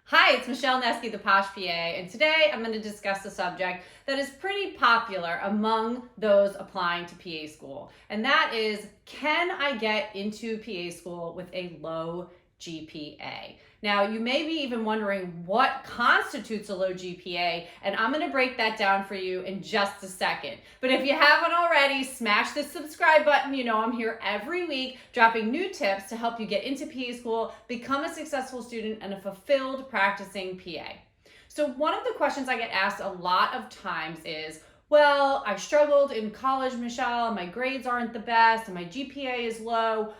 Hi, it's Michelle Nesky, the Posh PA, and today I'm going to discuss a subject that is pretty popular among those applying to PA school, and that is, can I get into PA school with a low GPA? Now, you may be even wondering what constitutes a low GPA, and I'm going to break that down for you in just a second. But if you haven't already, smash the subscribe button. You know I'm here every week dropping new tips to help you get into PA school, become a successful student, and a fulfilled practicing PA. So one of the questions I get asked a lot of times is, well, I struggled in college, Michelle, and my grades aren't the best, and my GPA is low.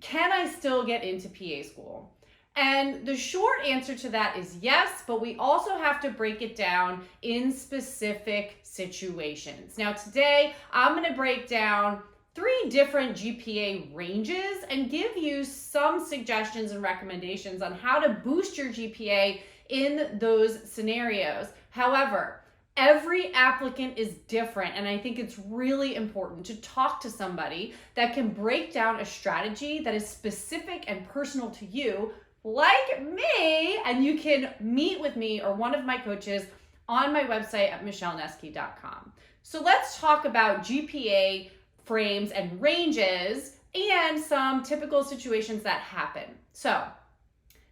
Can I still get into PA school? And the short answer to that is yes, but we also have to break it down in specific situations. Now, today I'm going to break down 3 different GPA ranges and give you some suggestions and recommendations on how to boost your GPA in those scenarios. However, every applicant is different, and I think it's really important to talk to somebody that can break down a strategy that is specific and personal to you, like me, and you can meet with me or one of my coaches on my website at michellenesky.com. So let's talk about GPA frames and ranges and some typical situations that happen. So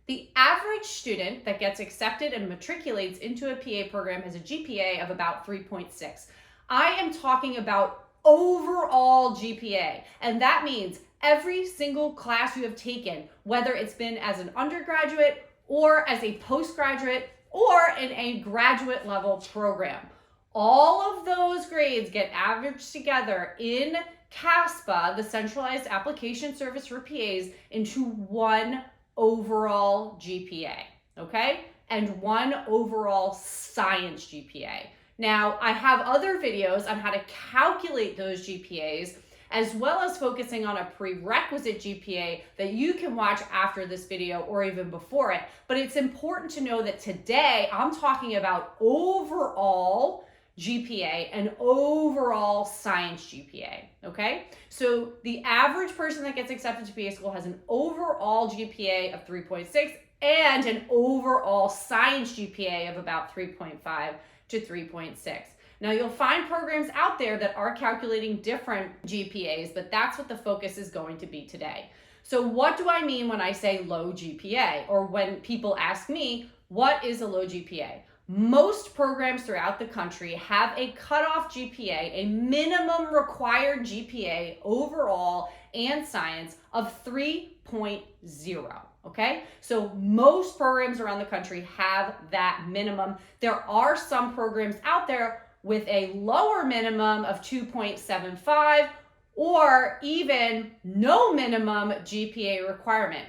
the average student that gets accepted and matriculates into a PA program has a GPA of about 3.6. I am talking about overall GPA, and that means every single class you have taken, whether it's been as an undergraduate or as a postgraduate or in a graduate level program. All of those grades get averaged together in CASPA, the Centralized Application Service for PAs, into one overall GPA, okay? And one overall science GPA. Now, I have other videos on how to calculate those GPAs, as well as focusing on a prerequisite GPA that you can watch after this video or even before it. But it's important to know that today I'm talking about overall GPA and overall science GPA, okay? So the average person that gets accepted to PA school has an overall GPA of 3.6 and an overall science GPA of about 3.5 to 3.6. Now, you'll find programs out there that are calculating different GPAs, but that's what the focus is going to be today. So what do I mean when I say low GPA, or when people ask me, what is a low GPA? Most programs throughout the country have a cutoff GPA, a minimum required GPA overall and science of 3.0. Okay, so most programs around the country have that minimum. There are some programs out there with a lower minimum of 2.75 or even no minimum GPA requirement.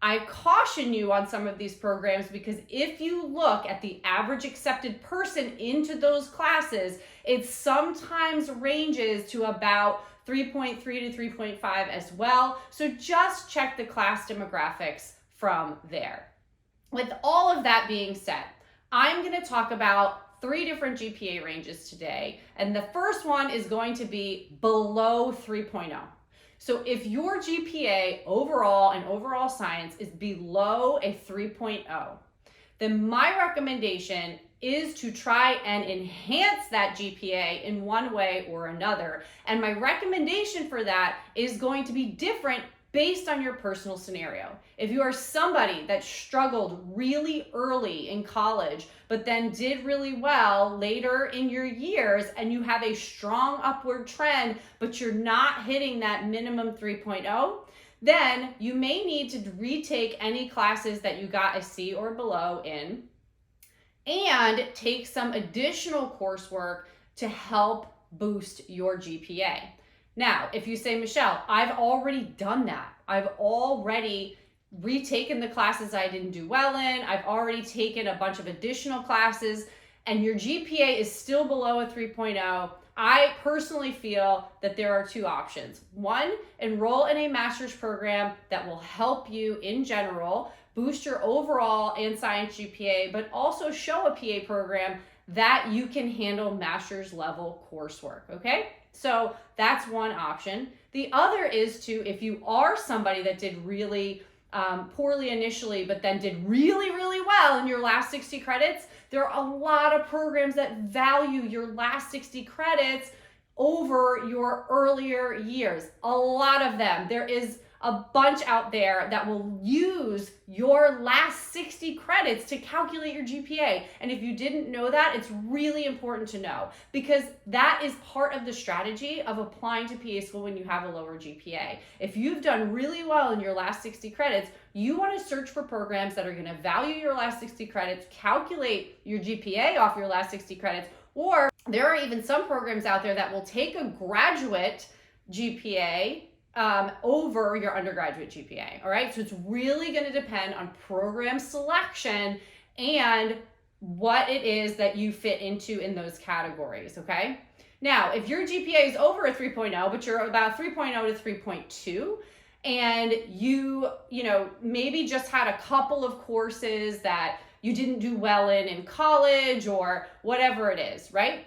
I caution you on some of these programs because if you look at the average accepted person into those classes, it sometimes ranges to about 3.3 to 3.5 as well. So just check the class demographics from there. With all of that being said, I'm going to talk about 3 different GPA ranges today. And the first one is going to be below 3.0. So if your GPA overall and overall science is below a 3.0, then my recommendation is to try and enhance that GPA in one way or another. And my recommendation for that is going to be different based on your personal scenario. If you are somebody that struggled really early in college, but then did really well later in your years, and you have a strong upward trend, but you're not hitting that minimum 3.0, then you may need to retake any classes that you got a C or below in and take some additional coursework to help boost your GPA. Now, if you say, Michelle, I've already done that. I've already retaken the classes I didn't do well in. I've already taken a bunch of additional classes, and your GPA is still below a 3.0. I personally feel that there are 2 options. One, enroll in a master's program that will help you in general boost your overall and science GPA, but also show a PA program that you can handle master's level coursework, okay? So that's one option. The other is to, if you are somebody that did really poorly initially, but then did really, really well in your last 60 credits, there are a lot of programs that value your last 60 credits over your earlier years. A lot of them. There is a bunch out there that will use your last 60 credits to calculate your GPA. And if you didn't know that, it's really important to know, because that is part of the strategy of applying to PA school when you have a lower GPA. If you've done really well in your last 60 credits, you want to search for programs that are going to value your last 60 credits, calculate your GPA off your last 60 credits, or there are even some programs out there that will take a graduate GPA over your undergraduate GPA. All right. So it's really going to depend on program selection and what it is that you fit into in those categories. Okay. Now, if your GPA is over a 3.0, but you're about 3.0 to 3.2, and you maybe just had a couple of courses that you didn't do well in college or whatever it is, right?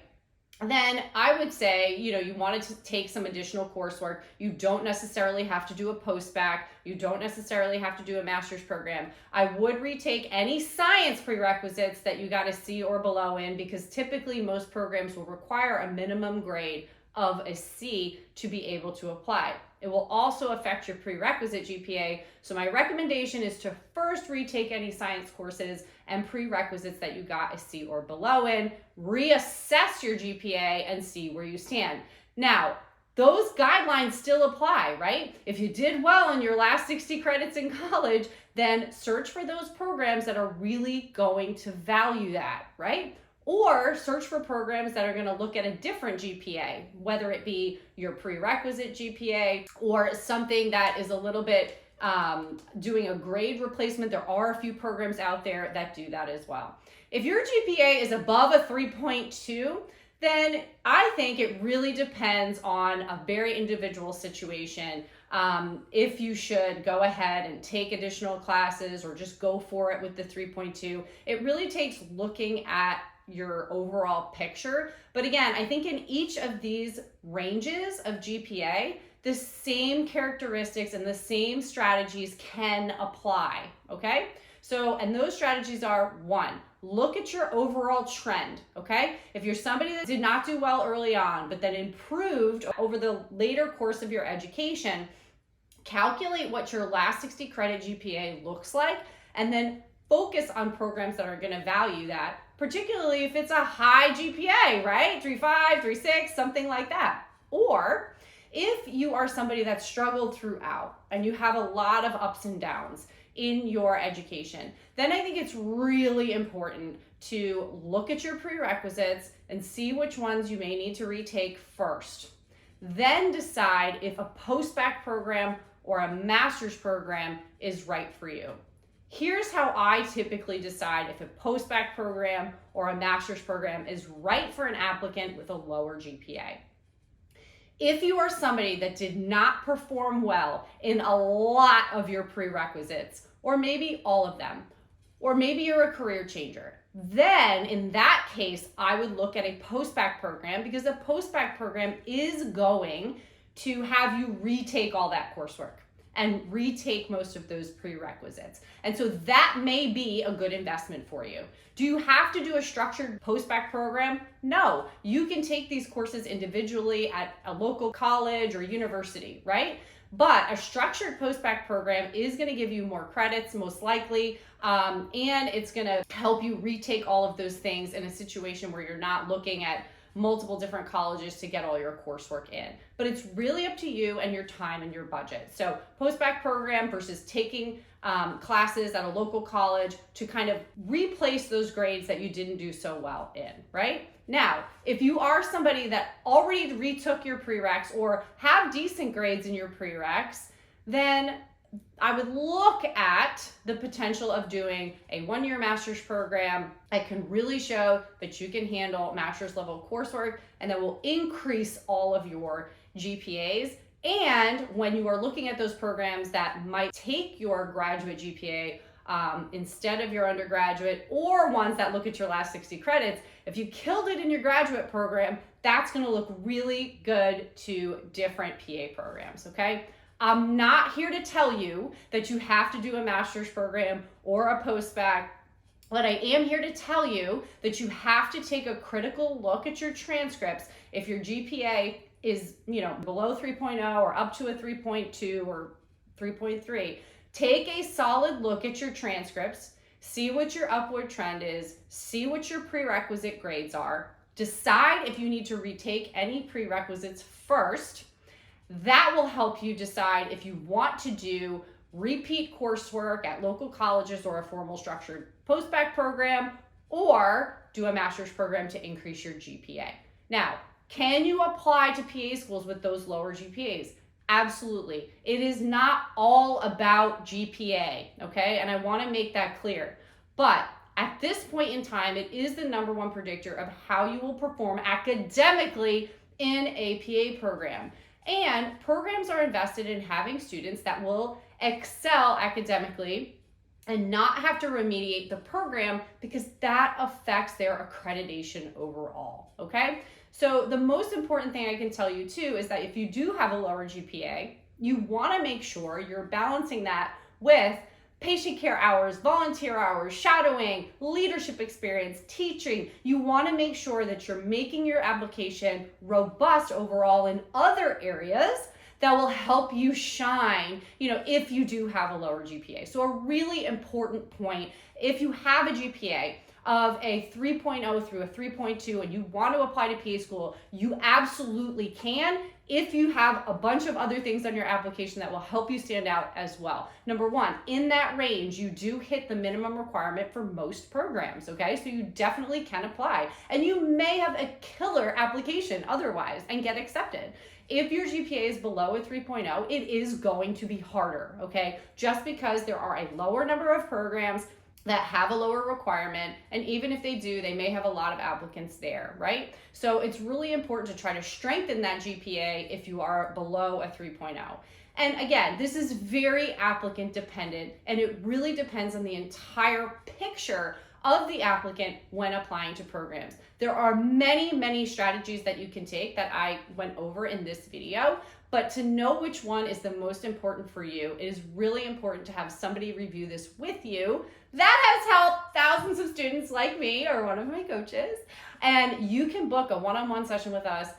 Then I would say, you wanted to take some additional coursework. You don't necessarily have to do a post-bac. You don't necessarily have to do a master's program. I would retake any science prerequisites that you got a C or below in, because typically most programs will require a minimum grade of a C to be able to apply. It will also affect your prerequisite GPA. So my recommendation is to first retake any science courses and prerequisites that you got a C or below in, reassess your GPA and see where you stand. Now, those guidelines still apply, right? If you did well in your last 60 credits in college, then search for those programs that are really going to value that, right? Or search for programs that are going to look at a different GPA, whether it be your prerequisite GPA or something that is a little bit doing a grade replacement. There are a few programs out there that do that as well. If your GPA is above a 3.2, then I think it really depends on a very individual situation. If you should go ahead and take additional classes or just go for it with the 3.2, it really takes looking at your overall picture. But again, I think in each of these ranges of GPA, the same characteristics and the same strategies can apply, okay? So, and those strategies are: one, look at your overall trend, okay? If you're somebody that did not do well early on, but then improved over the later course of your education, calculate what your last 60 credit GPA looks like, and then focus on programs that are gonna value that, particularly if it's a high GPA, right? 3.5, 3.6, something like that. Or if you are somebody that struggled throughout and you have a lot of ups and downs in your education, then I think it's really important to look at your prerequisites and see which ones you may need to retake first. Then decide if a post-bac program or a master's program is right for you. Here's how I typically decide if a post-bac program or a master's program is right for an applicant with a lower GPA. If you are somebody that did not perform well in a lot of your prerequisites, or maybe all of them, or maybe you're a career changer, then in that case, I would look at a post-bac program, because a post-bac program is going to have you retake all that coursework and retake most of those prerequisites. And so that may be a good investment for you. Do you have to do a structured post-bac program? No, you can take these courses individually at a local college or university, right? But a structured post-bac program is gonna give you more credits, most likely, and it's gonna help you retake all of those things in a situation where you're not looking at multiple different colleges to get all your coursework in. But it's really up to you and your time and your budget. So post-bac program versus taking classes at a local college to kind of replace those grades that you didn't do so well in, right? Now, if you are somebody that already retook your prereqs or have decent grades in your prereqs, then I would look at the potential of doing a one-year master's program that can really show that you can handle master's level coursework, and that will increase all of your GPAs. And when you are looking at those programs that might take your graduate GPA instead of your undergraduate, or ones that look at your last 60 credits, if you killed it in your graduate program, that's going to look really good to different PA programs, okay? I'm not here to tell you that you have to do a master's program or a post-bac, but I am here to tell you that you have to take a critical look at your transcripts. If your GPA is, below 3.0 or up to a 3.2 or 3.3, take a solid look at your transcripts, see what your upward trend is, see what your prerequisite grades are, decide if you need to retake any prerequisites first. That will help you decide if you want to do repeat coursework at local colleges or a formal structured post-bac program, or do a master's program to increase your GPA. Now, can you apply to PA schools with those lower GPAs? Absolutely. It is not all about GPA, okay? And I want to make that clear. But at this point in time, it is the #1 predictor of how you will perform academically in a PA program. And programs are invested in having students that will excel academically and not have to remediate the program, because that affects their accreditation overall, okay? So the most important thing I can tell you too is that if you do have a lower GPA, you wanna make sure you're balancing that with patient care hours, volunteer hours, shadowing, leadership experience, teaching. You want to make sure that you're making your application robust overall in other areas that will help you shine, if you do have a lower GPA. So a really important point, if you have a GPA of a 3.0 through a 3.2 and you want to apply to PA school, you absolutely can, if you have a bunch of other things on your application that will help you stand out as well. #1, in that range, you do hit the minimum requirement for most programs, okay? So you definitely can apply. And you may have a killer application otherwise and get accepted. If your GPA is below a 3.0, it is going to be harder, okay? Just because there are a lower number of programs that have a lower requirement, and even if they do, they may have a lot of applicants there, right? So it's really important to try to strengthen that GPA if you are below a 3.0. And again, this is very applicant dependent, and it really depends on the entire picture of the applicant when applying to programs. There are many, many strategies that you can take that I went over in this video, but to know which one is the most important for you, it is really important to have somebody review this with you. That has helped thousands of students like me or one of my coaches. And you can book a one-on-one session with us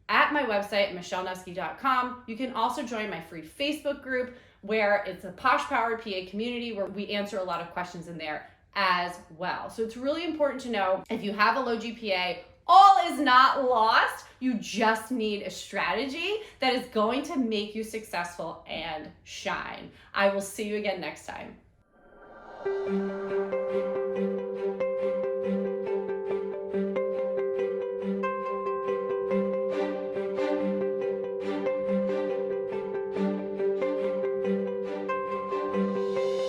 at my website, michellenuski.com. You can also join my free Facebook group, where it's a Posh PA community where we answer a lot of questions in there as well. So it's really important to know, if you have a low GPA, all is not lost. You just need a strategy that is going to make you successful and shine. I will see you again next time.